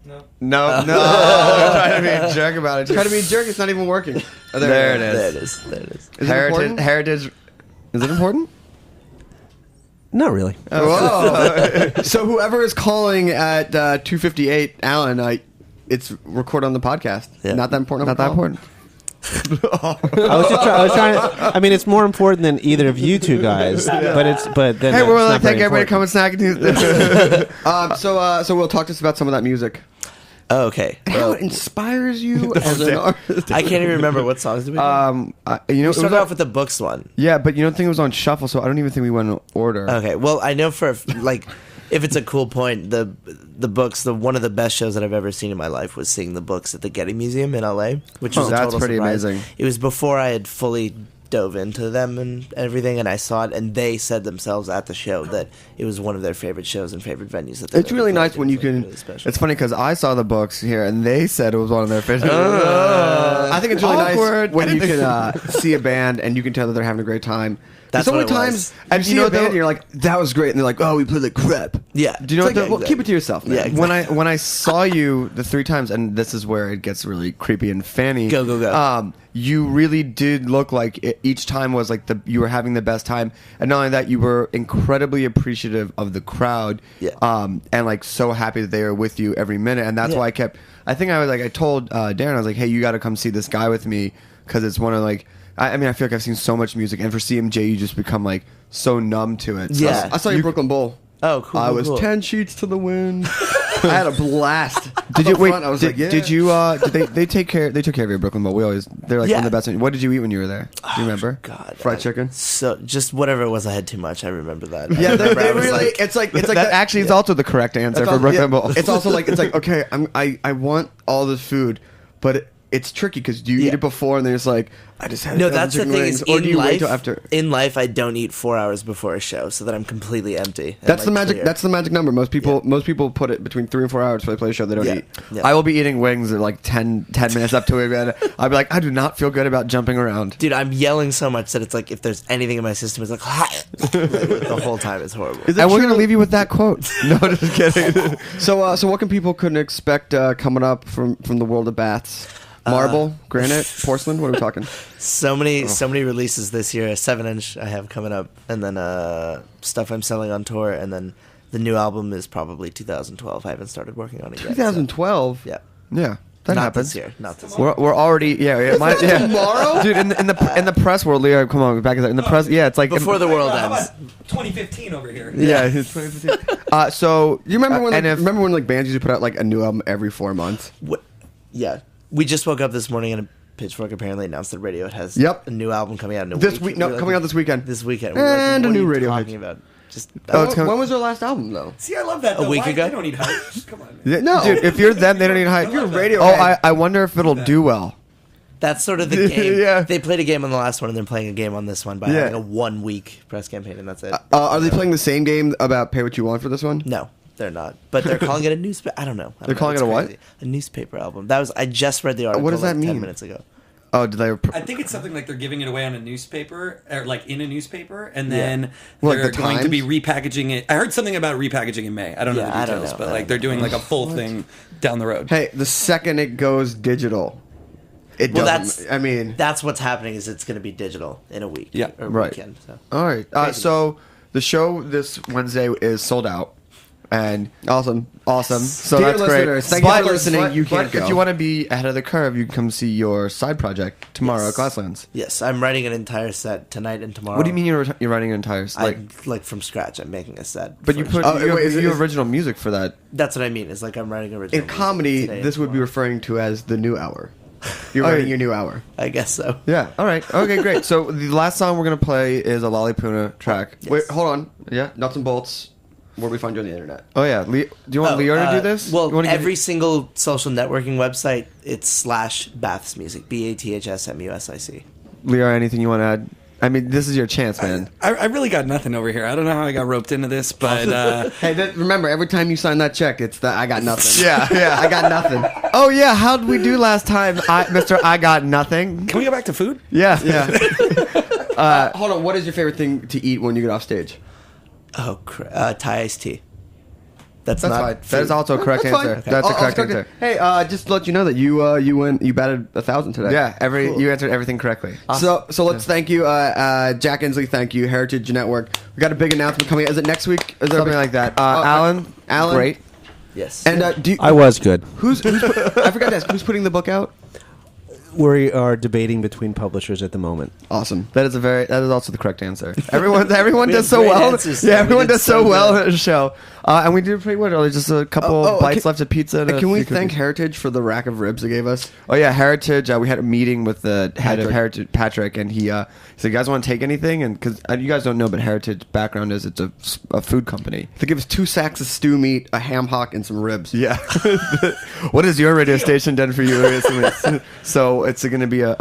No. I'm trying to be a jerk about it. Try to be a jerk. It's not even working. Oh, There it is. There it is. There it is. Is it important? Heritage. Is it important? Not really. Oh. So whoever is calling at 2:58, Alan, it's record on the podcast. Yeah. Not that important. Not that important. I was trying to. I mean, it's more important than either of you two guys. But then. Hey, it's we're not like, very thank everybody important. coming Snacky Tunes. So we'll talk to us about some of that music. Oh, okay. How Well, it inspires you as an artist. I can't even remember what songs did we do. You know, We started off with the books one. yeah, but you don't think it was on shuffle, so I don't even think we went in order. Okay, well, I know for like, if it's a cool point, the books, one of the best shows that I've ever seen in my life was seeing the books at the Getty Museum in LA, which was a that's total pretty surprise. amazing. It was before I had fully dove into them and everything, and I saw it, and they said themselves at the show that it was one of their favorite shows and favorite venues. That It's really nice when you can. Really special. It's funny because I saw the books here, and they said it was one of their favorites. I think it's really Awkward. nice when you can see a band and you can tell that they're having a great time. That's There's so what many it times was. you see a band and you're like, that was great, and they're like, oh, we played like crap. Yeah. Do you know It's what? like, well, keep it to yourself, man. Yeah, exactly. When I saw you the 3 times, and this is where it gets really creepy and fanny. Go. You really did look like each time was like you were having the best time, and not only that, you were incredibly appreciative of the crowd. Yeah. And like so happy that they were with you every minute, and that's Yeah. why I kept. I think I was like I told Darin, I was like, hey, you got to come see this guy with me because it's one of like. I mean, I feel like I've seen so much music, and for CMJ, you just become like so numb to it. So Yeah. I saw you Brooklyn Bowl. Oh, cool. I was cool. 10 sheets to the wind. I had a blast. Did you Up wait? front, I was like, yeah. Did you? Did they take care? They took care of your Brooklyn Bowl. They're like Yeah. one of the best. What did you eat when you were there? Do you remember? God, Fried chicken? So just whatever it was, I had too much. I remember that. Yeah, I they remember I was really. like- It's like that that- actually is also the correct answer That's for all- Brooklyn yeah. Bowl. It's also like okay, I want all this food, but it's tricky because do you eat Yeah. it before and then it's like I just had No, a dozen that's the chicken thing wings, is or do in you wait life. till after? In life, I don't eat 4 hours before a show, so that I'm completely empty. and, That's the like, magic. clear. That's the magic number. Most people put it between 3 and 4 hours before they play a show. They don't Yeah. eat. Yeah. I will be eating wings at like 10 minutes up to it. And I'll be like, I do not feel good about jumping around. Dude, I'm yelling so much that it's like if there's anything in my system, it's like, the whole time. It's horrible. Is it And we're true- gonna leave you with that quote. No, just kidding. So what can people couldn't expect coming up from the world of bats? Marble, granite, porcelain. What are we talking? So many releases this year. A 7-inch I have coming up, and then stuff I'm selling on tour, and then the new album is probably 2012. I haven't started working on it yet. 2012. So, yeah, Yeah, that not happens. this year. Not this year. We're already Tomorrow? dude. In the press world, Leo, come on, back in the press. Yeah, it's like Before the world How ends. about 2015 over here? Yeah, it's 2015. So You remember when? and if remember when like bands used to put out like a new album every 4 months? Yeah, we just woke up this morning and Pitchfork apparently announced that Radiohead has Yep. a new album coming out in a This week. week? No, We're like, coming out this weekend. This weekend. And what a new are you Radiohead. talking about? Just Oh, it's coming- when was their last album though? See, I love that. A though. week Why- ago? They don't need hype. Come on. Man. Yeah, No. dude, if you're them, they don't need hype. You're Oh, Radiohead. I wonder if it'll do well. that's sort of the game. Yeah. They played a game on the last one, and they're playing a game on this one by Yeah. having a 1 week press campaign, and that's it. Are they playing the same game about Pay What You Want for this one? No, they're not. But they're calling it a newspaper. I don't know. They're calling It's it a what? crazy. A newspaper album. That was. I just read the article. What does that like 10 mean? minutes ago. Oh, did they? I think it's something like they're giving it away on a newspaper, or like in a newspaper, and then Well, like they're the going to be Times? repackaging it. I heard something about repackaging in May. I don't know Yeah, the I don't details, know. but I like don't they're know. doing like a full thing down the road. Hey, the second it goes digital, it Well, doesn't. that's. I mean, that's what's happening. Is it's going to be digital in a week. Yeah, or right. weekend. So. All right. So the show this Wednesday is sold out, and awesome. So Dear that's great. listeners, thank you for listening. You can't But if go. you want to be ahead of the curve, you can come see your side project tomorrow Yes. at Glasslands. Yes, I'm writing an entire set tonight and tomorrow. What do you mean you're writing an entire Like from scratch? I'm making a set. But you for- put Oh, you, wait, is it- you original music for that. That's what I mean. It's like I'm writing original. In comedy, music today this and would be tomorrow. referring to as the new hour. You're Oh, writing yeah. your new hour. I guess so. Yeah. All right. Okay. Great. So the last song we're gonna play is a Lollipuna track. Yes. Wait, hold on. Yeah. Nuts and bolts. Where do we find you on the internet? Oh yeah. Do you want Leo to do this? Well, You wanna give- every single social networking website, it's /Baths Music. BATHSMUSIC. Leora, anything you want to add? I mean, this is your chance, man. I really got nothing over here. I don't know how I got roped into this, but Hey, remember, every time you sign that check, it's the I got nothing. Yeah. I got nothing. Oh yeah, how did we do last time, Mr. I got nothing? can we go back to food? Yeah. Hold on, what is your favorite thing to eat when you get off stage? Oh, Thai iced tea. That's That's not fine. That is also a correct That's fine. answer. That's a correct answer. Hey, just to let you know that you batted 1,000 today. Yeah, you answered everything correctly. So let's thank you, Jack Inslee. Thank you, Heritage Network. We got a big announcement coming. Is it next week? Is there Something like that. Alan, Alan, great. Yes. And I was good. who's I forgot to ask, who's putting the book out? We are debating between publishers at the moment. Awesome. That is also the correct answer. Everyone We does have so great well. answers. Yeah, We everyone did does so so well good. at the show. And we did pretty well. Just a couple bites left of pizza. And Can we a few thank cookies. Heritage for the rack of ribs they gave us? Oh yeah, Heritage. We had a meeting with the head of Patrick. Heritage, Patrick, and he said, "You guys want to take anything?" And because you guys don't know, but Heritage background is it's a food company. They give us 2 sacks of stew meat, a ham hock, and some ribs. Yeah. What has your radio station done for you recently? So it's going to be a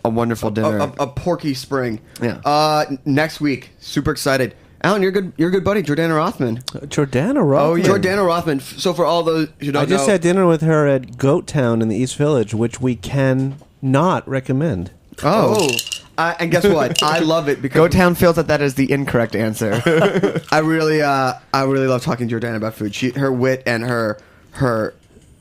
wonderful dinner. A Porky Spring. Yeah. Next week, super excited. Alan, you're a good buddy, Jordana Rothman. Jordana Rothman. Oh, yeah. Jordana Rothman. So for all those who don't I just know, had dinner with her at Goat Town in the East Village, which we can not recommend. and guess what? I love it because Go Town feels that is the incorrect answer. I really love talking to Jordana about food. Her wit and her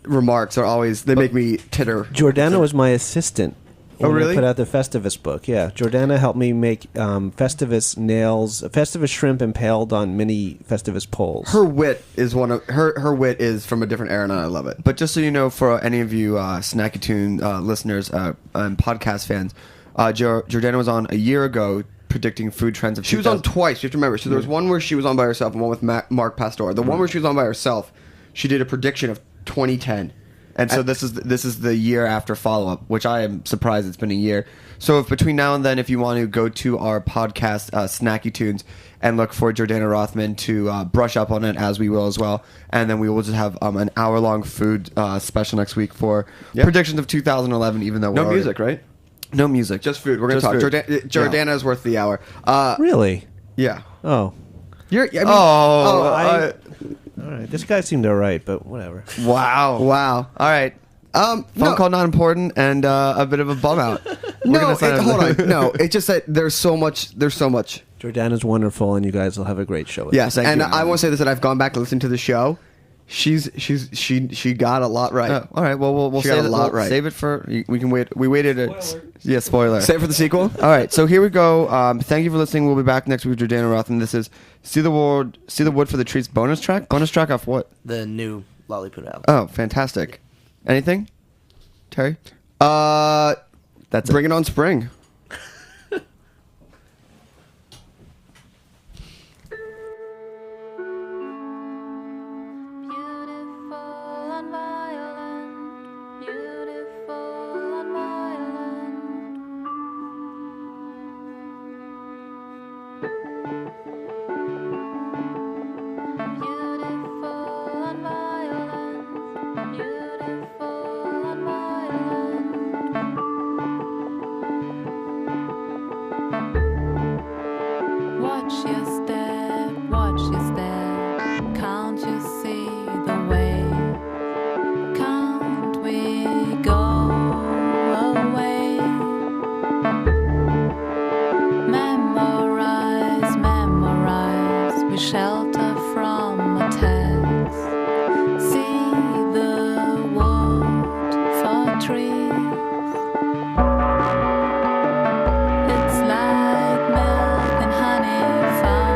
remarks are always they make me titter. Jordana was my assistant. Oh, when I really? put out the Festivus book. Yeah, Jordana helped me make Festivus nails, Festivus shrimp impaled on mini Festivus poles. Her wit is her wit is from a different era, and I love it. But just so you know, for any of you Snacky Tune listeners and podcast fans, Jordana was on a year ago predicting food trends of She was on twice. You have to remember. So there was one where she was on by herself, and one with Mark Pastor. The one where she was on by herself, she did a prediction of 2010. And so this is the year after follow-up, which I am surprised it's been a year. So if between now and then, if you want to go to our podcast, Snacky Tunes, and look for Jordana Rothman to brush up on it, as we will as well. And then we will just have an hour-long food special next week for predictions of 2011, even though No music, right? No music. Just food. We're going to talk. Food. Jordana is worth the hour. Really? Yeah. Oh. All right. This guy seemed all right, but whatever. Wow. Wow. All right. Phone call not important, and a bit of a bum out. Hold on. No, it's just that there's so much. Jordana's wonderful, and you guys will have a great show. Yes, Thank and you. I want to say this, that I've gone back and listened to the show. She got a lot right. Oh, all right. Well, we'll She got save a it. lot We'll right. save it for. We can wait. We waited. Spoiler. Save it for the sequel. All right, so here we go. Thank you for listening. We'll be back next week with Jordana Rothman. This is See the Wood for the Trees bonus track. Bonus track off what? The new Lollipop album. Oh, fantastic. Anything, Terry? That's Bring It On Spring. Watch your step, can't you see the way? Can't we go away? Memorize, we shelter from attacks. See the wood for trees. It's like milk and honey found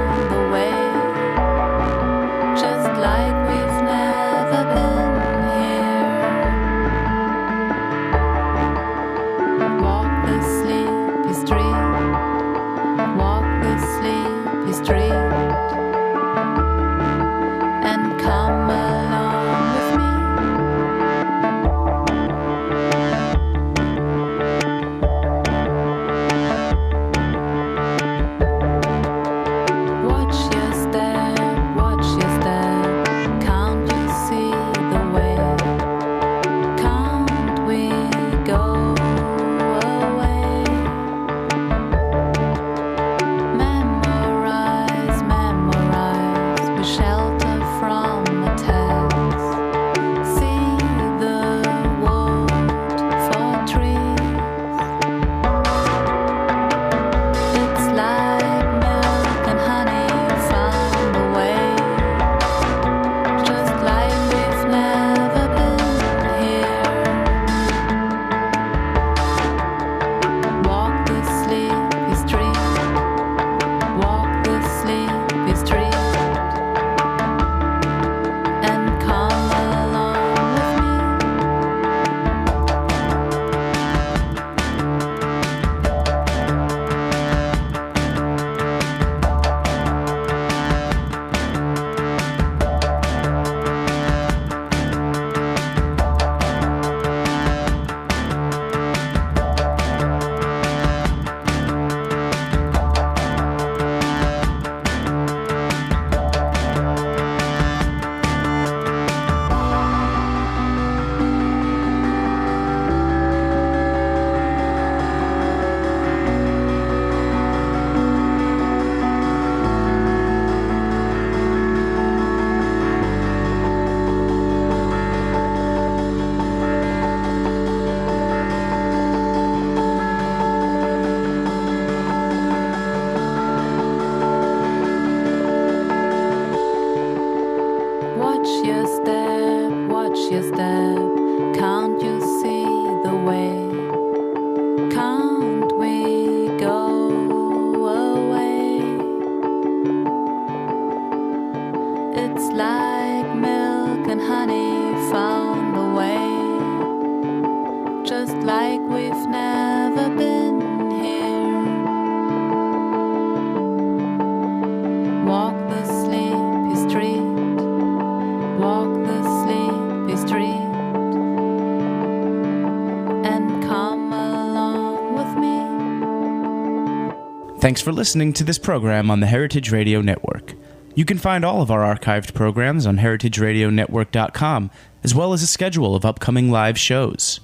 Thanks for listening to this program on the Heritage Radio Network. You can find all of our archived programs on heritageradionetwork.com, as well as a schedule of upcoming live shows.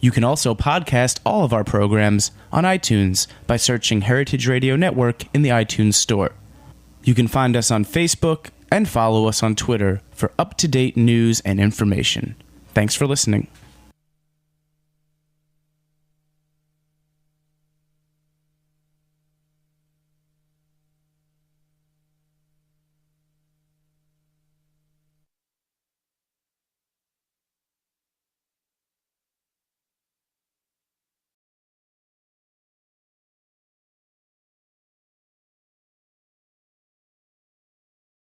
You can also podcast all of our programs on iTunes by searching Heritage Radio Network in the iTunes Store. You can find us on Facebook and follow us on Twitter for up-to-date news and information. Thanks for listening.